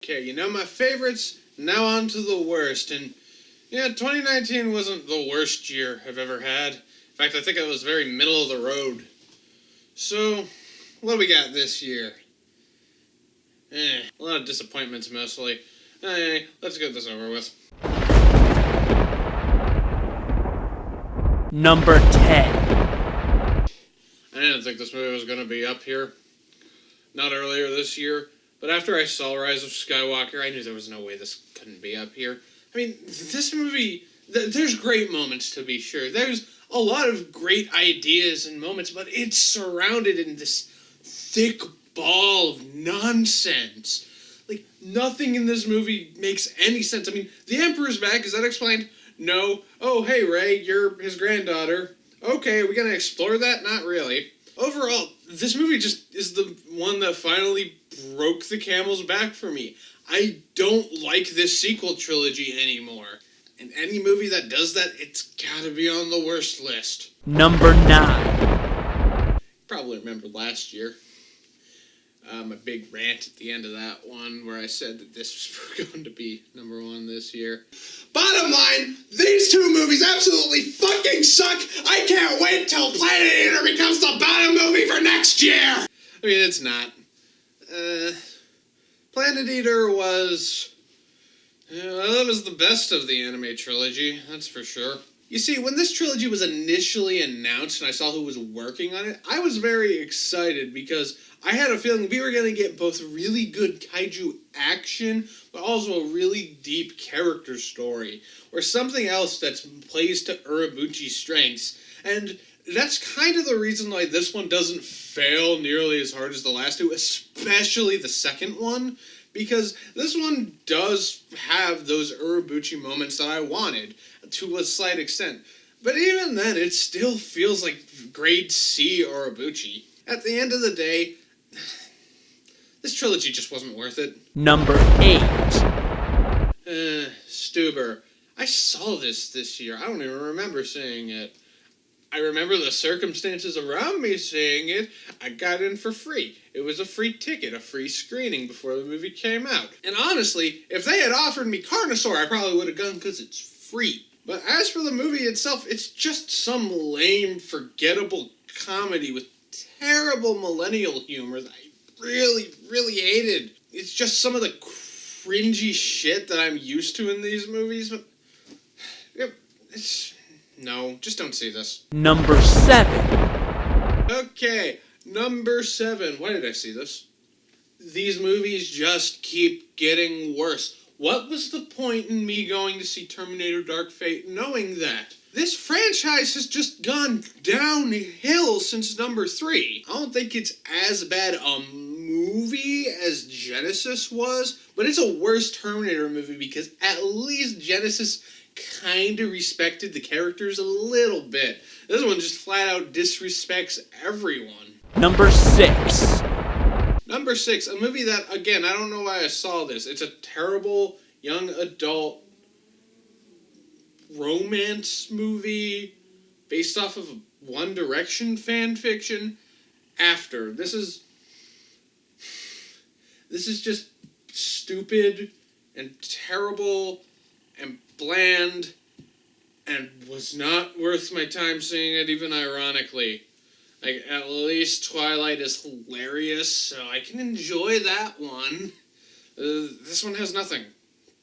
Okay, you know my favorites, now on to the worst, and yeah, 2019 wasn't the worst year I've ever had. In fact, I think it was very middle of the road. So, what do we got this year? A lot of disappointments mostly. Hey, let's get this over with. Number 10. I didn't think this movie was going to be up here. Not earlier this year, but after I saw Rise of Skywalker, I knew there was no way this couldn't be up here. I mean, this movie, there's great moments to be sure. There's a lot of great ideas and moments, but it's surrounded in this thick ball of nonsense. Like, nothing in this movie makes any sense. I mean, the Emperor's back, is that explained? No. Oh, hey, Rey, you're his granddaughter. Okay, are we gonna explore that? Not really. Overall, this movie just is the one that finally broke the camel's back for me. I don't like this sequel trilogy anymore. And any movie that does that, it's gotta be on the worst list. Number 9. Probably remember last year. My big rant at the end of that one where I said that this was going to be number 1 this year. Bottom line, these two movies absolutely fucking suck. I can't wait till Planet Eater becomes the bottom movie for next year. I mean, it's not. Planet Eater was... that was the best of the anime trilogy, that's for sure. You see, when this trilogy was initially announced and I saw who was working on it, I was very excited because I had a feeling we were going to get both really good kaiju action, but also a really deep character story, or something else that plays to Urobuchi's strengths. And that's kind of the reason why this one doesn't fail nearly as hard as the last two, especially the second one, because this one does have those Urobuchi moments that I wanted, to a slight extent. But even then, it still feels like grade C Urobuchi. At the end of the day, this trilogy just wasn't worth it. Number 8. Stuber. I saw this year. I don't even remember seeing it. I remember the circumstances around me seeing it. I got in for free. It was a free ticket, a free screening before the movie came out. And honestly, if they had offered me Carnosaur, I probably would have gone because it's free. But as for the movie itself, it's just some lame, forgettable comedy with terrible millennial humor that I really, really hated. It's just some of the cringy shit that I'm used to in these movies, but it's... No, just don't see this. Number 7. Okay, number 7. Why did I see this? These movies just keep getting worse. What was the point in me going to see Terminator Dark Fate knowing that? This franchise has just gone downhill since number 3. I don't think it's as bad a movie as Genesis was, but it's a worse Terminator movie because at least Genesis kind of respected the characters a little bit. This one just flat out disrespects everyone. Number 6. Number 6, a movie that, again, I don't know why I saw this. It's a terrible young adult romance movie based off of One Direction fan fiction. After. This is just stupid and terrible and bland and was not worth my time seeing it, even ironically. Like, at least Twilight is hilarious, so I can enjoy that one. This one has nothing.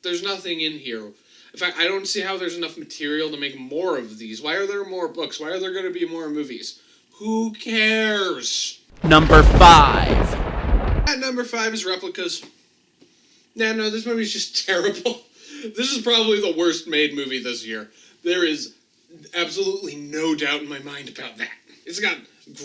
There's nothing in here. In fact, I don't see how there's enough material to make more of these. Why are there more books? Why are there going to be more movies? Who cares? Number 5. At number 5 is Replicas. No, this movie's just terrible. This is probably the worst made movie this year. There is absolutely no doubt in my mind about that. It's got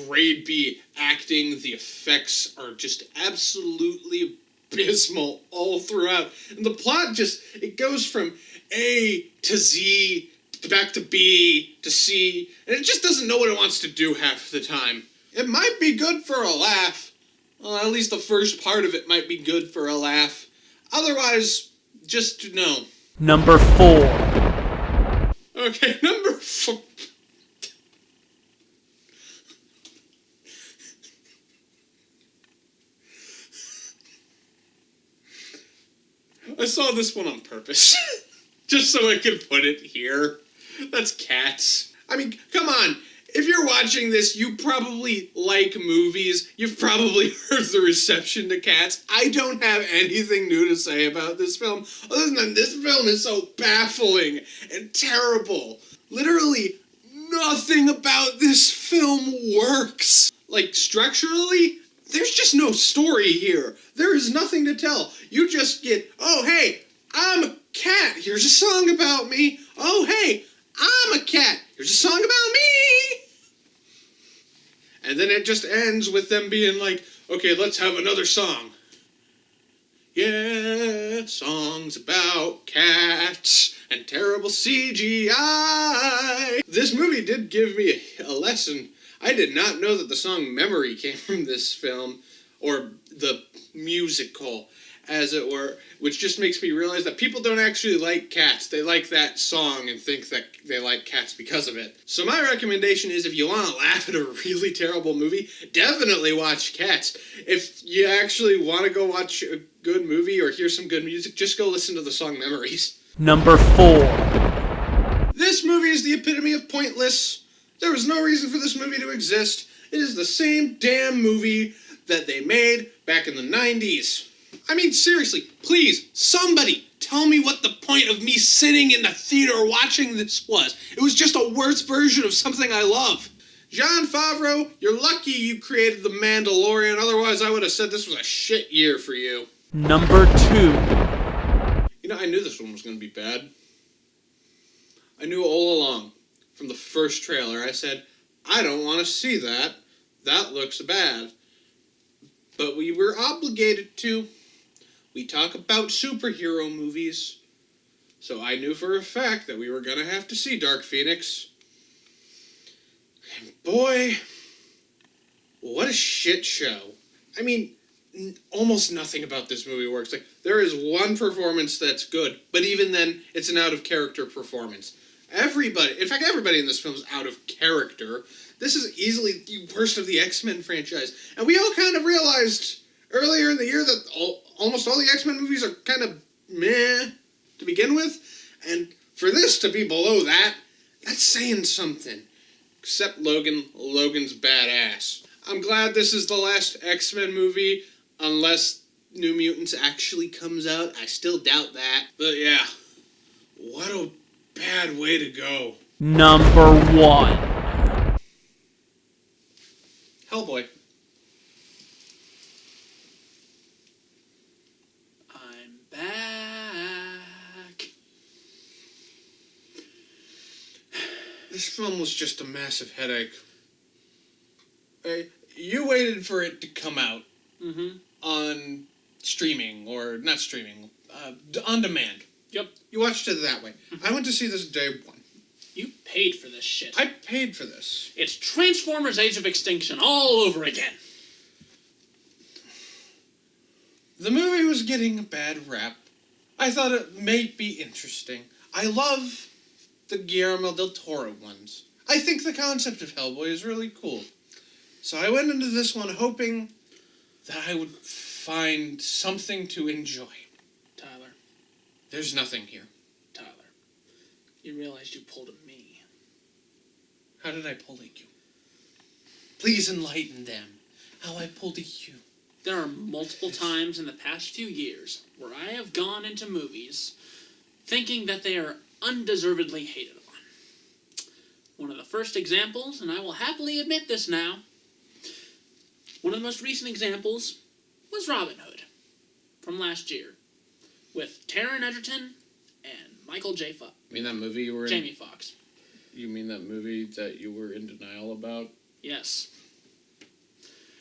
grade B acting. The effects are just absolutely abysmal all throughout. And the plot it goes from A to Z, back to B to C, and it just doesn't know what it wants to do half the time. It might be good for a laugh. Well, at least the first part of it might be good for a laugh. Otherwise, just no. Number 4. Okay, number 4. I saw this one on purpose. Just so I could put it here. That's Cats. I mean, come on. If you're watching this, you probably like movies. You've probably heard the reception to Cats. I don't have anything new to say about this film, other than this film is so baffling and terrible. Literally, nothing about this film works. Like, structurally, there's just no story here. There is nothing to tell. You just get, oh, hey, I'm a cat. Here's a song about me. Oh, hey, I'm a cat. Here's a song about me. And then it just ends with them being like, okay, let's have another song. Yeah, songs about cats and terrible CGI. This movie did give me a lesson. I did not know that the song Memory came from this film, or the musical, as it were, which just makes me realize that people don't actually like cats. They like that song and think that they like cats because of it. So my recommendation is, if you want to laugh at a really terrible movie, definitely watch Cats. If you actually want to go watch a good movie or hear some good music, just go listen to the song Memories. Number 4. This movie is the epitome of pointless. There was no reason for this movie to exist. It is the same damn movie that they made back in the 90s. I mean, seriously, please, somebody tell me what the point of me sitting in the theater watching this was. It was just a worse version of something I love. Jon Favreau, you're lucky you created The Mandalorian, otherwise I would have said this was a shit year for you. Number 2. You know, I knew this one was going to be bad. I knew all along. From the first trailer, I said, I don't want to see that. That looks bad. But we were obligated to. We talk about superhero movies. So I knew for a fact that we were going to have to see Dark Phoenix. And boy, what a shit show. I mean, almost nothing about this movie works. Like, there is one performance that's good, but even then, it's an out-of-character performance. Everybody in this film is out of character. This is easily the worst of the X-Men franchise. And we all kind of realized earlier in the year that almost all the X-Men movies are kind of meh to begin with. And for this to be below that, that's saying something. Except Logan. Logan's badass. I'm glad this is the last X-Men movie, unless New Mutants actually comes out. I still doubt that. But yeah, what a bad way to go. Number 1. Hellboy. I'm back. This film was just a massive headache. You waited for it to come out on streaming, or not streaming, on demand. Yep. You watched it that way. I went to see this day one. You paid for this shit. I paid for this. It's Transformers Age of Extinction all over again. The movie was getting a bad rap. I thought it may be interesting. I love the Guillermo del Toro ones. I think the concept of Hellboy is really cool. So I went into this one hoping that I would find something to enjoy. Tyler. There's nothing here. Tyler. You realized you pulled a me. How did I pull a you? Please enlighten them. How I pulled a you. There are multiple times in the past few years where I have gone into movies thinking that they are undeservedly hated on. One of the first examples, and I will happily admit this now, one of the most recent examples was Robin Hood from last year with Taron Egerton and Michael J. Fox. You mean that movie you were in? Jamie Foxx. You mean that movie that you were in denial about? Yes.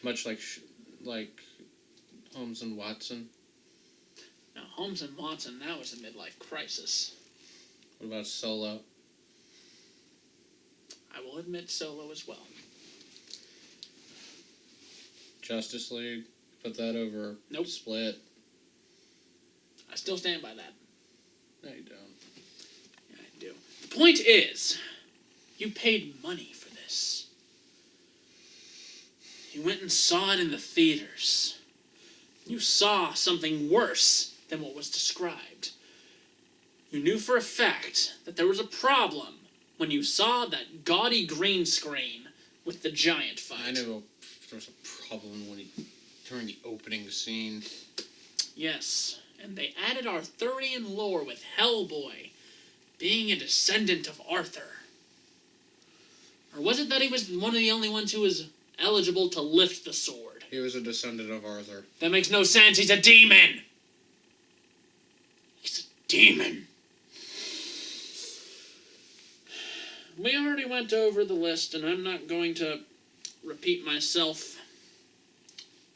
Much like Holmes and Watson? Now, Holmes and Watson, that was a midlife crisis. What about Solo? I will admit Solo as well. Justice League? Put that over Nope. Split? I still stand by that. No, you don't. Yeah, I do. The point is, you paid money for this. You went and saw it in the theaters. You saw something worse than what was described. You knew for a fact that there was a problem when you saw that gaudy green screen with the giant fight. I knew there was a problem during the opening scene. Yes, and they added Arthurian lore with Hellboy being a descendant of Arthur. Or was it that he was one of the only ones who was eligible to lift the sword? He was a descendant of Arthur. That makes no sense. He's a demon. He's a demon. We already went over the list, and I'm not going to repeat myself.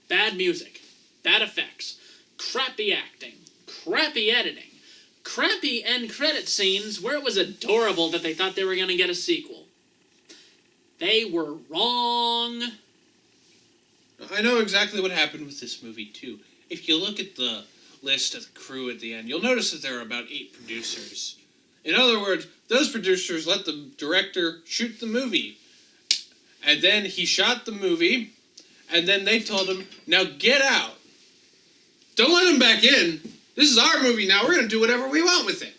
Bad music, bad effects, crappy acting, crappy editing, crappy end credit scenes where it was adorable that they thought they were going to get a sequel. They were wrong. I know exactly what happened with this movie, too. If you look at the list of the crew at the end, you'll notice that there are about 8 producers. In other words, those producers let the director shoot the movie. And then he shot the movie, and then they told him, now get out. Don't let him back in. This is our movie now. We're going to do whatever we want with it.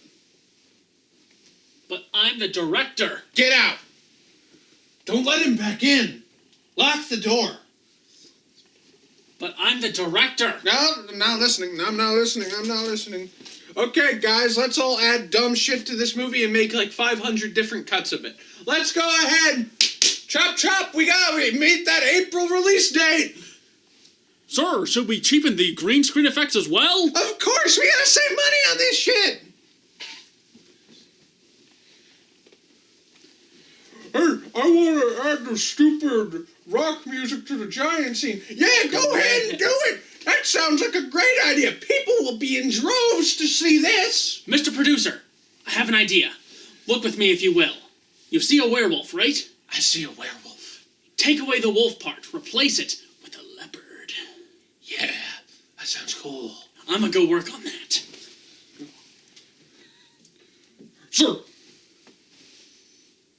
But I'm the director. Get out. Don't let him back in. Lock the door. But I'm the director. No, I'm not listening. I'm not listening. Okay, guys, let's all add dumb shit to this movie and make like 500 different cuts of it. Let's go ahead. Chop, chop. We meet that April release date. Sir, should we cheapen the green screen effects as well? Of course, we gotta save money on this shit. Hey, I want to add the stupid rock music to the giant scene. Yeah, go ahead and do it. That sounds like a great idea. People will be in droves to see this. Mr. Producer, I have an idea. Look with me if you will. You see a werewolf, right? I see a werewolf. Take away the wolf part. Replace it with a leopard. Yeah, that sounds cool. I'm gonna go work on that. Sir,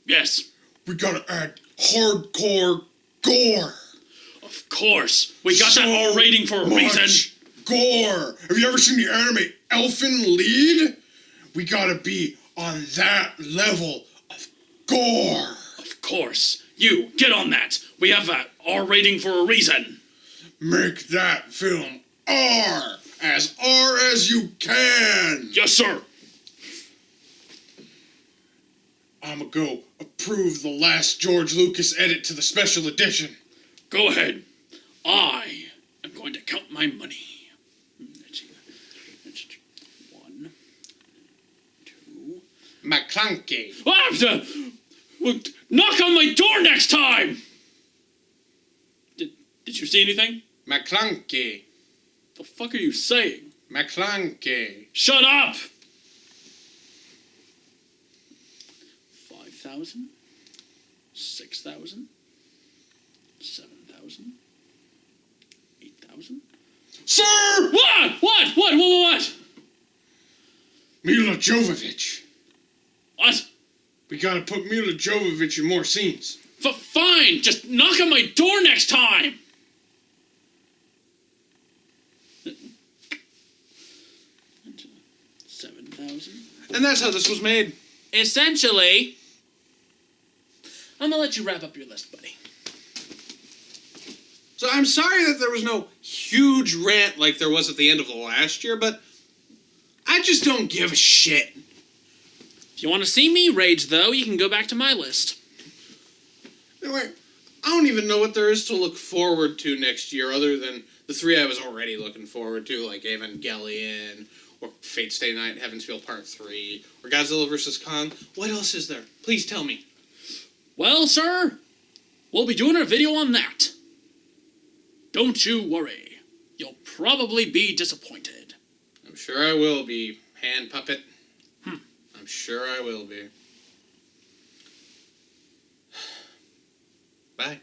Yes, we gotta add hardcore gore. of course. We got that R rating for a reason. Gore. Have you ever seen the anime Elfen Lied? We gotta be on that level of gore. Of course. You, get on that. We have that R rating for a reason. Make that film R as you can. Yes, sir. I'ma go approve the last George Lucas edit to the special edition. Go ahead. I am going to count my money. Let's see. That's 1, 2. McClunky. Knock on my door next time! Did you see anything? McClunky. The fuck are you saying? McClunky. Shut up! 5,000, 6,000, 7,000, 8,000. Sir! What? Mila Jovovich. What? We gotta put Mila Jovovich in more scenes. Fine, just knock on my door next time! 7,000. And that's how this was made. Essentially, I'm gonna let you wrap up your list, buddy. So I'm sorry that there was no huge rant like there was at the end of the last year, but I just don't give a shit. If you want to see me rage, though, you can go back to my list. Anyway, I don't even know what there is to look forward to next year other than the 3 I was already looking forward to, like Evangelion, or Fate Stay Night, Heaven's Feel Part 3, or Godzilla vs. Kong. What else is there? Please tell me. Well, sir, we'll be doing a video on that. Don't you worry. You'll probably be disappointed. I'm sure I will be, hand puppet. I'm sure I will be. Bye.